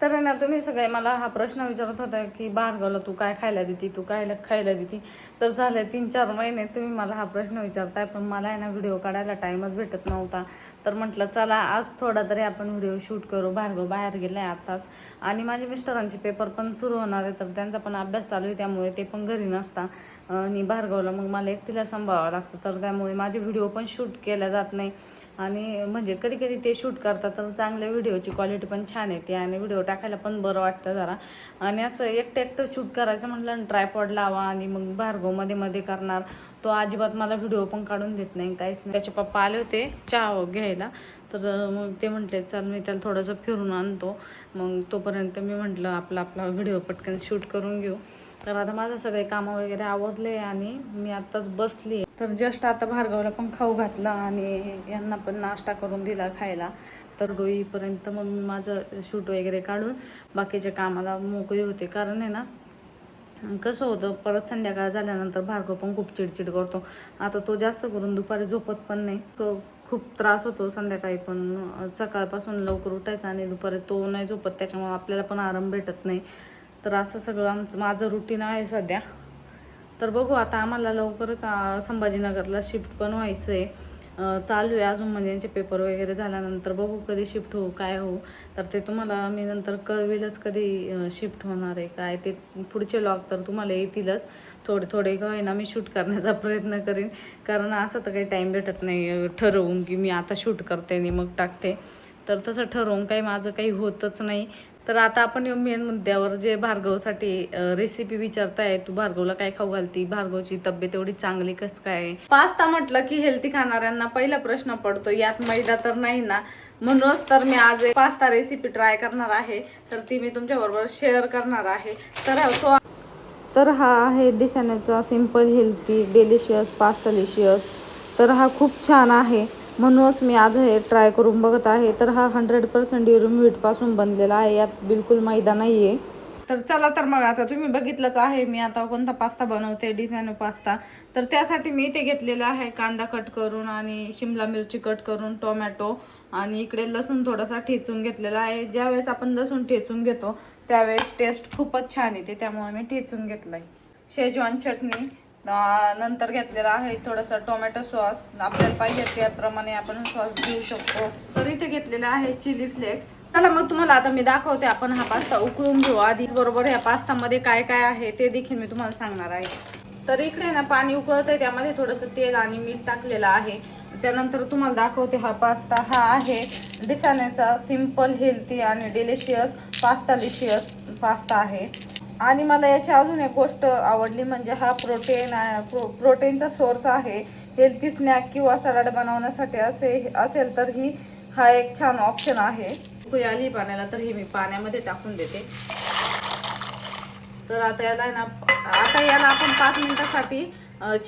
तर ना तुम्ही सगळे मला हा प्रश्न विचारत होता की भार्गवला तू काय खायला देती, तू काय खायला देती. तर झाले 3-4 महिने तुम्ही मला हा प्रश्न विचारताय, पण मला आहे ना व्हिडिओ काढायला टाईमच भेटत नव्हता. तर म्हटलं चला आज थोडा तरी आपण व्हिडिओ शूट करू. भार्गव बाहेर गेलाय आताच आणि माझ्या मिस्टरांचे पेपर पण सुरू होणार आहे, तर त्यांचा पण अभ्यास चालू आहे, त्यामुळे ते पण घरी नसता आणि भार्गवला मग मला एकटीला सांभाळावं लागतं. तर त्यामुळे माझे व्हिडिओ पण शूट केल्या जात नाही. आणि म्हणजे कधी कधी ते शूट करतात तर चांगल्या व्हिडिओची क्वालिटी पण छान येते आणि व्हिडिओ टाकायला पण बरं वाटतं जरा. आणि असं एकटं शूट करायचं म्हटलं ना, ट्रायपॉड लावा आणि मग भार्गव मध्ये मध्ये करणार, तो अजिबात मला व्हिडिओ पण काढून देत नाही, काहीच नाही. त्याचे पप्पा आले होते चहा घ्यायला, तर मग ते म्हटले चल मी त्याला थोडंसं फिरून आणतो. मग तोपर्यंत मी म्हटलं आपला व्हिडिओ पटकन शूट करून घेऊ. तर आता माझं सगळे कामं वगैरे आवरले आणि मी आत्ताच बसली. तर जस्ट आता भार्गवला पण खाऊ घातलं आणि यांना पण नाश्ता करून दिला खायला. तर होईपर्यंत मग मी माझं शूट वगैरे काढून बाकीच्या कामाला मोकळी होते. कारण आहे ना कसं होतं, परत संध्याकाळ झाल्यानंतर भार्गव पण खूप चिडचिड करतो. आता तो जास्त करून दुपारी झोपत पण नाही, तो खूप त्रास होतो संध्याकाळी पण. सकाळपासून लवकर उठायचं आणि दुपारी तो नाही झोपत, त्याच्यामुळे आपल्याला पण आराम भेटत नाही. तर असं सगळं माझं रुटीन आहे सध्या. तर बघू आता आम्हाला लवकरच संभाजीनगरला शिफ्ट पण व्हायचं आहे. चालू आहे अजून, म्हणजे यांचे पेपर वगैरे झाल्यानंतर बघू कधी शिफ्ट होऊ काय होऊ. तर ते तुम्हाला मी नंतर कळवेलच कधी शिफ्ट होणार आहे काय ते. पुढचे लॉग तर तुम्हाला येतीलच. थोडे थोडे का होईना मी शूट करण्याचा प्रयत्न करीन, कारण असं तर काही टाईम भेटत नाही ठरवून की मी आता शूट करते आणि मग टाकते. तर तसं ठरवून काही माझं काही होतच नाही. तर आता आपण मेन मुद्द्यावर, जे भार्गवसाठी रेसिपी विचारताय, तू भार्गवला काय खाऊ घालती, भार्गवची तब्येत एवढी चांगली कसं काय. पास्ता म्हटलं की हेल्थी खाणाऱ्यांना पहिला प्रश्न पडतो, यात मैदा तर नाही ना. म्हणूनच तर मी आज एक पास्ता रेसिपी ट्राय करणार आहे, तर ती मी तुमच्याबरोबर शेअर करणार आहे. तर हा आहे डिसॅनोचा सिम्पल हेल्थी डिलिशियस पास्तालिशियस. तर हा खूप छान आहे, म्हणूनच मी आज हे ट्राय करून बघत आहे. तर हा 100% ड्युरम व्हीटपासून बनलेला आहे, यात बिलकुल मैदा नाही आहे. तर चला, तर मग आता तुम्ही बघितलंच आहे मी आता कोणता पास्ता बनवते, डिसॅनो पास्ता. तर त्यासाठी मी इथे घेतलेला आहे कांदा कट करून आणि शिमला मिरची कट करून, टोमॅटो आणि इकडे लसूण थोडासा ठेचून घेतलेला आहे. ज्यावेळेस आपण लसूण ठेचून घेतो त्यावेळेस टेस्ट खूपच छान येते, त्यामुळे मी ठेचून घेतलाय. शेजवान चटणी नंतर घेतलेला आहे. थोडासा टोमॅटो सॉस, आपल्याला पाहिजे त्याप्रमाणे आपण सॉस घेऊ शकतो. तर इथे घेतलेला आहे चिली फ्लेक्स. चला मग तुम्हाला आता मी दाखवते आपण हा पास्ता उकळून घेऊ आधी. बरोबर ह्या पास्तामध्ये काय काय आहे ते देखील मी तुम्हाला सांगणार आहे. तर इकडे ना पाणी उकळत आहे, त्यामध्ये थोडंसं तेल आणि मीठ टाकलेलं आहे. त्यानंतर तुम्हाला दाखवते हा पास्ता. हा आहे डिसॅनोचा सिम्पल हेल्थी आणि डिलिशियस पास्तालिशियस पास्ता आहे. आणि मला याची अजून एक गोष्ट आवडली, म्हणजे हा प्रोटीनचा सोर्स आहे. हेल्थी स्नॅक किंवा सलाड बनवण्यासाठी असेल तर हा एक छान ऑप्शन आहे. उकळी आली पाण्याला, तर ही मी पाण्यामध्ये टाकून देते. तर आता याला आपण 5 मिनिटासाठी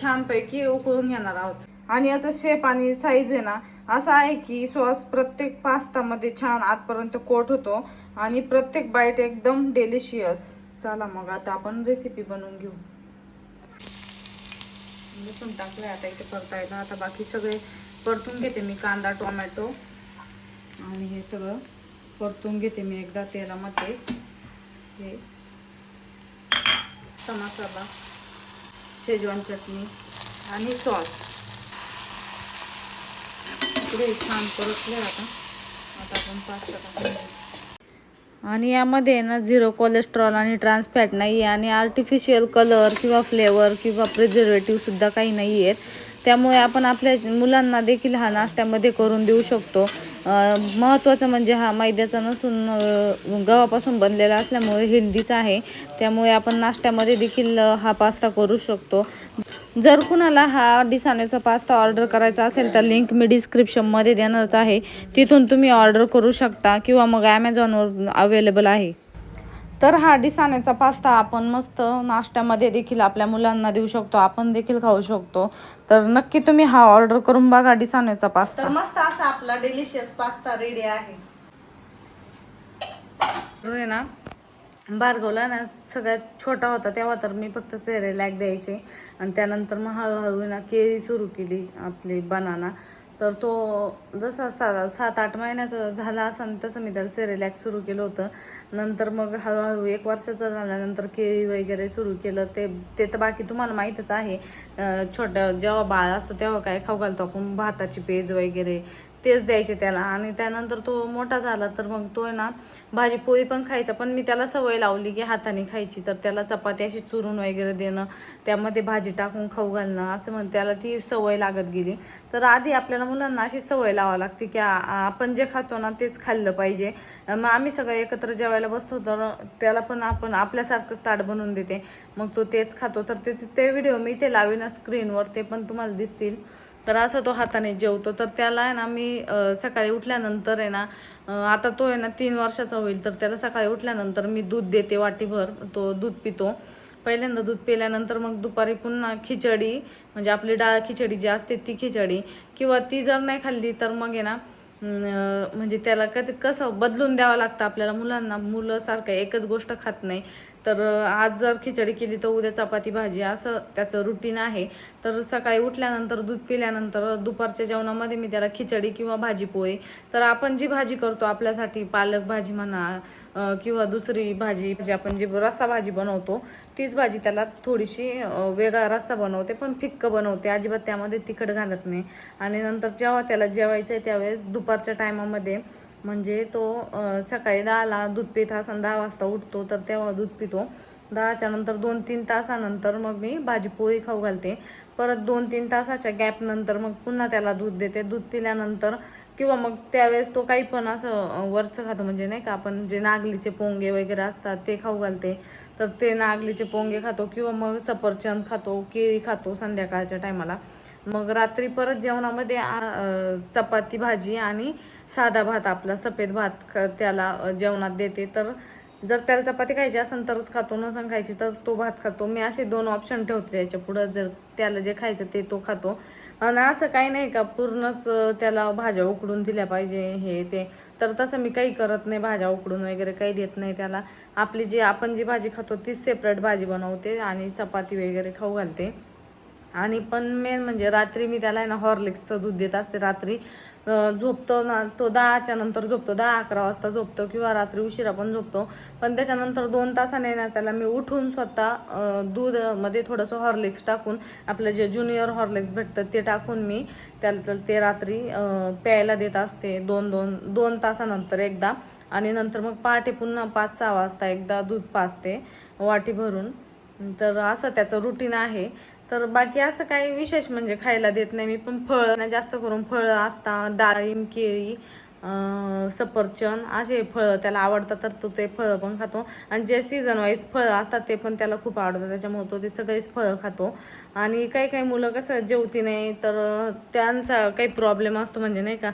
छानपैकी उकळून घेणार आहोत. आणि याचा शेप आणि साईज आहे ना असा आहे की सॉस प्रत्येक पास्तामध्ये छान आतपर्यंत कोट होतो आणि प्रत्येक बाईट एकदम डिलिशियस. चला मग आता आपण रेसिपी बनवून घेऊ. लसूण टाकले, आता इथे परतायला. आता बाकी सगळे परतून घेते मी, कांदा टोमॅटो आणि हे सगळं परतून घेते मी एकदा तेलामध्ये. हे मसाला, शेजवान चटणी आणि सॉस इकडे छान परतले. आता आपण पास्ता टाकून, आणि यामध्ये ना 0 कोलेस्ट्रॉल आणि ट्रान्स फॅट नाही आहे आणि आर्टिफिशियल कलर किंवा फ्लेवर किंवा प्रिझर्वेटिव्ह सुद्धा काही नाही आहेत. त्यामुळे आपण आपल्या मुलांना देखील हा नाश्त्यामध्ये करून देऊ शकतो. महत्त्वाचं म्हणजे हा मैद्याचा नसून गव्हापासून बनलेला असल्यामुळे हेल्दीच आहे. त्यामुळे आपण नाश्त्यामध्ये देखील हा पास्ता करू शकतो. जर कुणाला हा डिसॅनोचा पास्ता ऑर्डर करायचा असेल तर लिंक मी डिस्क्रिप्शनमध्ये देणारच आहे, तिथून तुम्ही ऑर्डर करू शकता किंवा मग ॲमेझॉनवर अवेलेबल आहे. तर हा डिसॅनोचा पास्ता आपण मस्त नाश्त्यामध्ये देखील आपल्या मुलांना देऊ शकतो, आपण देखील खाऊ शकतो. तर नक्की तुम्ही हा ऑर्डर करून बघा डिसॅनोचा पास्ता. तर मस्त असा आपला डिलिशियस पास्ता रेडी आहे. ना भार्गवला ना सगळ्यात छोटा होता तेव्हा तर मी फक्त सेरेलॅक द्यायचे आणि त्यानंतर मग हळूहळू ना केळी सुरू केली आपली बनाना. तर तो जसा 7-8 महिन्याचा झाला असं तसं मी त्याला सेरेलॅक सुरू केलं होतं. नंतर मग हळूहळू 1 वर्षाचं झाल्यानंतर केळी वगैरे सुरू केलं. ते तर बाकी तुम्हाला माहीतच आहे. छोटं जेव्हा बाळ असतं तेव्हा काय खाऊ घालतो आपण, भाताची पेज वगैरे तेच द्यायचे त्याला. आणि त्यानंतर तो मोठा झाला तर मग तो आहे ना भाजी पोळी पण खायचा, पण मी त्याला सवय लावली की हाताने खायची. तर त्याला चपाती अशी चुरून वगैरे देणं, त्यामध्ये भाजी टाकून खाऊ घालणं, असं म्हण त्याला ती सवय लागत गेली. तर आधी आपल्याला मुलांना अशी सवय लावावी लागते की आपण जे खातो ना तेच खाल्लं पाहिजे. मग आम्ही सगळे एकत्र जेवायला बसतो तर त्याला पण आपण आपल्यासारखंच ताट बनवून देते, मग तो तेच खातो. तर ते व्हिडिओ मी इथे लावीन स्क्रीनवर, ते पण तुम्हाला दिसतील. तर असं तो हाताने जेवतो. तर त्याला आहे ना मी सकाळी उठल्यानंतर आहे ना, आता तो आहे ना 3 वर्षाचा होईल, तर त्याला सकाळी उठल्यानंतर मी दूध देते वाटीभर. तो दूध पितो. पहिल्यांदा दूध पिल्यानंतर मग दुपारी पुन्हा खिचडी, म्हणजे आपली डाळ खिचडी जी असते ती खिचडी, किंवा ती जर नाही खाल्ली तर मग आहे ना म्हणजे त्याला कसं बदलून द्यावं लागतं आपल्याला. मुलं सारखं एकच गोष्ट खात नाही. तर आज जर खिचडी केली तर उद्या चपाती भाजी, असं त्याचं रुटीन आहे. तर सकाळी उठल्यानंतर दूध पिल्यानंतर दुपारच्या जेवणामध्ये मी त्याला खिचडी किंवा भाजी पोळी, तर आपण जी भाजी करतो आपल्यासाठी, पालक भाजी म्हणा किंवा दुसरी भाजी जी आपण जी रस्सा भाजी बनवतो तीच भाजी त्याला थोडीशी वेगळा रस्सा बनवते, पण फिक्क बनवते, अजिबात त्यामध्ये तिखट घालत नाही. आणि नंतर जेव्हा त्याला जेवायचं आहे त्यावेळेस दुपारच्या टायमामध्ये, म्हणजे तो सकाळी 10ला दूध पित असन, 10 वाजता उठतो तर तेव्हा दूध पितो. 10च्या नंतर 2-3 तासानंतर मग मी भाजी पोळी खाऊ घालते. परत 2-3 तासाच्या गॅपनंतर मग पुन्हा त्याला दूध देते. दूध पिल्यानंतर किंवा मग त्यावेळेस तो काही पण असं वरचं खातो, म्हणजे नाही का आपण जे नागलीचे पोंगे वगैरे असतात ते खाऊ घालते. तर ते नागलीचे पोंगे खातो, किंवा मग सफरचंद खातो, केळी खातो संध्याकाळच्या टायमाला. मग रात्री परत जेवणामध्ये चपाती भाजी आणि साधा भात, आपला सफेद भात त्याला जेवणात देते. तर जर त्याला चपाती खायची असेल तरच खातो, नसेल खायची तर तो भात खातो. मी असे 2 ऑप्शन ठेवते त्याच्या पुढं, जर त्याला जे खायचं ते तो खातो. आणि असं काही नाही का पूर्णच त्याला भाज्या उकडून दिल्या पाहिजे हे ते, तर तसं मी काही करत नाही. भाज्या उकडून वगैरे काही देत नाही त्याला. आपली आपण जी भाजी खातो तीच सेपरेट भाजी बनवते आणि चपाती वगैरे खाऊ घालते. आणि पण मेन म्हणजे रात्री मी त्याला ना हॉर्लिक्सचं दूध देत असते. रात्री झोपतो ना तो 10च्या नंतर झोपतो, 10-11 वाजता झोपतो, किंवा रात्री उशिरा पण झोपतो. पण त्याच्यानंतर 2 तासाने ना त्याला मी उठून स्वतः दूधमध्ये थोडंसं हॉर्लिक्स टाकून, आपलं जे ज्युनियर हॉर्लिक्स भेटतं ते टाकून मी त्याला ते रात्री प्यायला देत असते. 2 तासानंतर एकदा, आणि नंतर मग पहाटे पुन्हा 5-6 वाजता एकदा दूध पाजते वाटी भरून. तर असं त्याचं रुटीन आहे. तर बाकी असं काही विशेष म्हणजे खायला देत नाही मी. पण फळं जास्त करून फळं असतात, डाळिंब, केळी, सफरचंद असे फळं त्याला आवडतात, तर तो ते फळं पण खातो. आणि जे सीझन वाईज फळं असतात ते पण त्याला खूप आवडतात, त्याच्यामुळे तो ते सगळेच फळं खातो. आणि काही मुलं कसं जेवती नाही, तर त्यांचा काही प्रॉब्लेम असतो, म्हणजे नाही का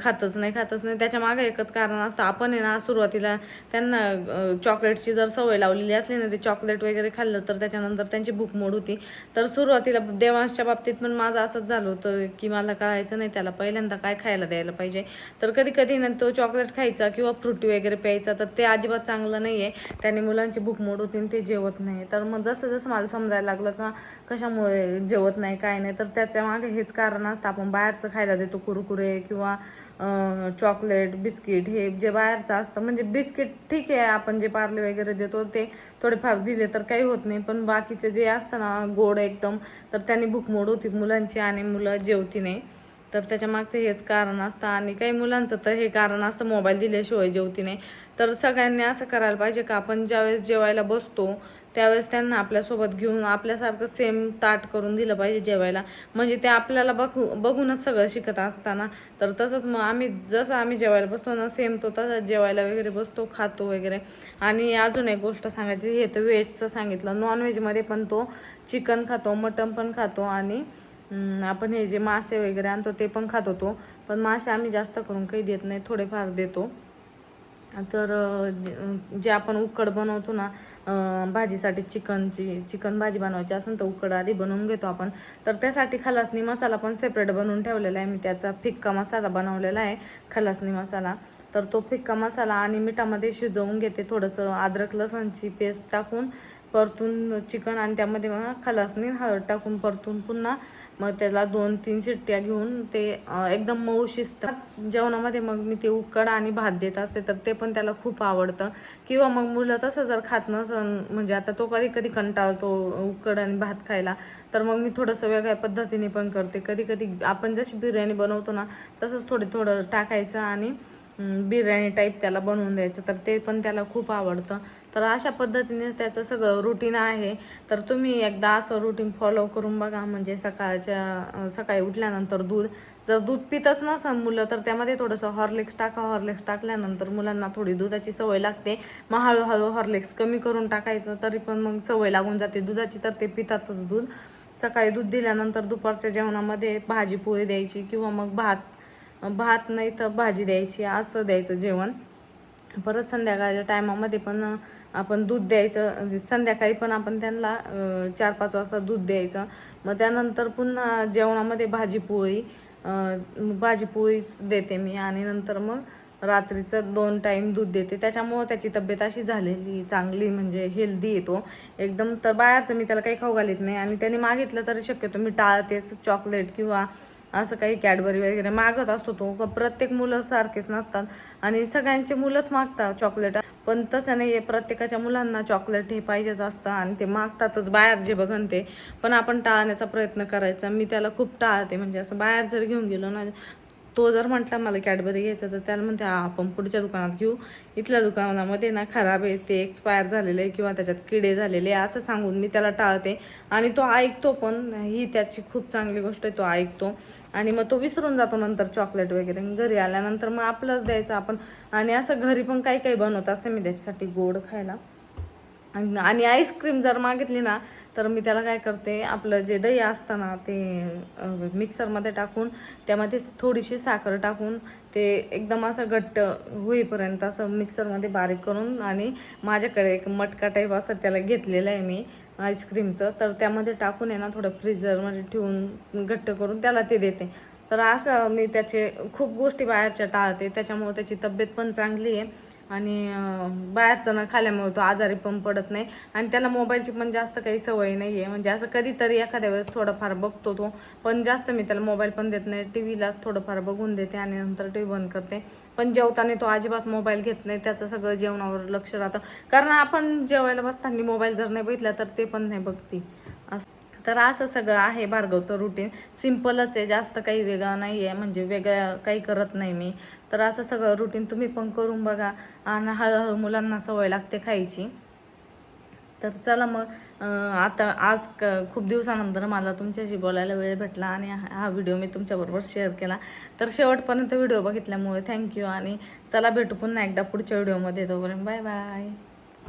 खातच नाही. त्याच्या मागे एकच कारण असतं. आपण आहे ना सुरुवातीला त्यांना चॉकलेटची जर सवय लावलेली असली ना, ते चॉकलेट वगैरे खाल्लं तर त्याच्यानंतर त्यांची भूक मोड होती. तर सुरुवातीला देवांशच्या बाबतीत पण माझं असंच झालं होतं की मला कळायचं नाही त्याला पहिल्यांदा काय खायला द्यायला पाहिजे. तर कधी ना तो चॉकलेट खायचा किंवा फ्रुटी वगैरे प्यायचा, तर ते अजिबात चांगलं नाही आहे. त्याने मुलांची भूक मोड होती आणि ते जेवत नाही. तर मग जसं मला समजायला लागलं का कशामुळे जेवत नाही काय नाही, तर त्याच्या मागे हेच कारण असतं. आपण बाहेरचं खायला देतो, कुरकुरे किंवा चॉकलेट, बिस्किट, हे जे बाहेरचं असतं. म्हणजे बिस्किट ठीक आहे, आपण जे पार्ले वगैरे देतो ते थोडेफार दिले तर काही होत नाही, पण बाकीचे जे असतं ना गोड एकदम, तर त्यांनी भूक मोड होती मुलांची आणि मुलं जेवती नाही. तर त्याच्या मागचं हेच कारण असतं. आणि काही मुलांचं तर हे कारण असतं मोबाईल दिल्याशिवाय जेवती नाही. तर सगळ्यांनी असं करायला पाहिजे का आपण ज्यावेळेस जेवायला बसतो त्यावेळेस त्यांना आपल्यासोबत घेऊन आपल्यासारखं सेम ताट करून दिलं पाहिजे जेवायला, म्हणजे ते आपल्याला बघूनच सगळं शिकत असताना. तर तसंच मग आम्ही जेवायला बसतो ना, सेम तो तसंच जेवायला वगैरे बसतो, खातो वगैरे. आणि अजून एक गोष्ट सांगायची, हे तर व्हेजचं सांगितलं. नॉनव्हेजमध्ये पण तो चिकन खातो, मटन पण खातो, आणि आपण हे जे मासे वगैरे आणतो ते पण खातो तो. पण मासे आम्ही जास्त करून काही देत नाही, थोडेफार देतो. तर जे आपण उकड बनवतो ना भाजीसाठी, चिकन भाजी बनवायची असेल तर उकड आधी बनवून घेतो आपण. तर त्यासाठी खलासनी मसाला पण सेपरेट बनवून ठेवलेला आहे मी. त्याचा फिक्का मसाला बनवलेला आहे, खलासनी मसाला. तर तो फिक्का मसाला आणि मिठामध्ये शिजवून घेते, थोडंसं अद्रक लसणची पेस्ट टाकून परतून चिकन, आणि त्यामध्ये मग खलासनी हळद टाकून परतून पुन्हा मग त्याला 2-3 शिट्ट्या घेऊन ते एकदम मऊ शिजतात जेवणामध्ये. मग मी ते उकड आणि भात देत असते, तर ते पण त्याला खूप आवडतं. किंवा मग मुलं तसं जर खात नसन, म्हणजे आता तो कधी कधी कंटाळतो उकड आणि भात खायला, तर मग मी थोडंसं वेगळ्या पद्धतीने पण करते. कधी कधी आपण जशी बिर्याणी बनवतो ना तसंच थोडं टाकायचं आणि बिर्याणी टाईप त्याला बनवून द्यायचं, तर ते पण त्याला खूप आवडतं. तर अशा पद्धतीनेच त्याचं सगळं रुटीन आहे. तर तुम्ही एकदा असं रुटीन फॉलो करून बघा. म्हणजे सकाळी उठल्यानंतर जर दूध पितच नसेल मुलं, तर त्यामध्ये थोडंसं हॉर्लिक्स टाका. हॉर्लिक्स टाकल्यानंतर मुलांना थोडी दुधाची सवय लागते. मग हळूहळू हॉर्लिक्स कमी करून टाकायचं, तरी पण मग सवय लागून जाते दुधाची, तर ते पितातच दूध. सकाळी दूध दिल्यानंतर दुपारच्या जेवणामध्ये भाजी पोळी द्यायची, किंवा मग भात नाही तर भाजी द्यायची, असं द्यायचं जेवण. परत संध्याकाळच्या टायमामध्ये पण आपण दूध द्यायचं. संध्याकाळी पण आपण त्यांना 4-5 वाजता दूध द्यायचं. मग त्यानंतर पुन्हा जेवणामध्ये भाजी पोळीच देते मी. आणि नंतर मग रात्रीचं 2 टाईम दूध देते. त्याच्यामुळं त्याची तब्येत अशी झालेली चांगली, म्हणजे हेल्दी येतो एकदम. तर बाहेरचं मी त्याला काही खाऊ घालीत नाही. आणि त्याने मागितलं तरी शक्यतो मी टाळतेच. चॉकलेट किंवा असं काही कॅडबरी वगैरे मागत असतो तो. प्रत्येक मुलं सारखेच नसतात आणि सगळ्यांचे मुलंच मागतात चॉकलेट, पण तसं नाही आहे. प्रत्येकाच्या मुलांना चॉकलेट हे पाहिजेच असतं आणि ते मागतातच बाहेर जे बघन ते. पण आपण टाळण्याचा प्रयत्न करायचा. मी त्याला खूप टाळते. म्हणजे असं बाहेर जर घेऊन गेलो ना, तो जर म्हटला मला कॅडबरी घ्यायचं, तर त्याला म्हणते आपण पुढच्या दुकानात घेऊ, इथल्या दुकानामध्ये ना खराब आहे, ते एक्सपायर झालेलं आहे किंवा त्याच्यात किडे झालेले आहे, असं सांगून मी त्याला टाळते. आणि तो ऐकतो पण. ही त्याची खूप चांगली गोष्ट आहे, तो ऐकतो. आणि मग तो विसरून जातो नंतर चॉकलेट वगैरे. घरी आल्यानंतर मग आपलंच द्यायचं आपण. आणि असं घरी पण काही काही बनवत असते मी त्याच्यासाठी गोड खायला. आणि आईस्क्रीम जर मागितली ना, तर मी त्याला काय करते, आपलं जे दही असतं ना ते मिक्सरमध्ये टाकून त्यामध्ये थोडीशी साखर टाकून ते एकदम असं घट्ट होईपर्यंत असं मिक्सरमध्ये बारीक करून, आणि माझ्याकडे एक मटका टाईप असं त्याला घेतलेलं आहे मी आईस्क्रीमचं, तर त्यामध्ये टाकून आहे ना थोडं फ्रीजरमध्ये ठेवून घट्ट करून त्याला ते देते. तर असं मी त्याचे खूप गोष्टी बाहेरच्या टाळते. त्याच्यामुळे त्याची तब्येत पण चांगली आहे. आणि बाहेरचं न खाल्ल्यामुळे तो आजारी पण पडत नाही. आणि त्याला मोबाईलची पण जास्त काही सवय नाही आहे. म्हणजे असं कधीतरी एखाद्या वेळेस थोडंफार बघतो तो, पण जास्त मी त्याला मोबाईल पण देत नाही. टीव्हीलाच थोडंफार बघून देते आणि नंतर टीव्ही बंद करते. पण जेवताना तो अजिबात मोबाईल घेत नाही. त्याचं सगळं जेवणावर लक्ष राहतं. कारण आपण जेवायला बसताना मोबाईल जर नाही बघितला तर ते पण नाही बघती. तर असं सगळं आहे भार्गवचं रुटीन. सिम्पलच आहे, जास्त काही वेगळं नाही आहे. म्हणजे वेगळं काही करत नाही मी. तर असं सगळं रुटीन तुम्ही पण करून बघा आणि हळूहळू मुलांना सवय लागते खायची. तर चला मग आता खूप दिवसानंतर मला तुमच्याशी बोलायला वेळ भेटला आणि हा व्हिडिओ मी तुमच्याबरोबर शेअर केला. तर शेवटपर्यंत व्हिडिओ बघितल्यामुळे थँक्यू. आणि चला भेटू पुन्हा एकदा पुढच्या व्हिडिओमध्ये. तोपर्यंत बाय बाय.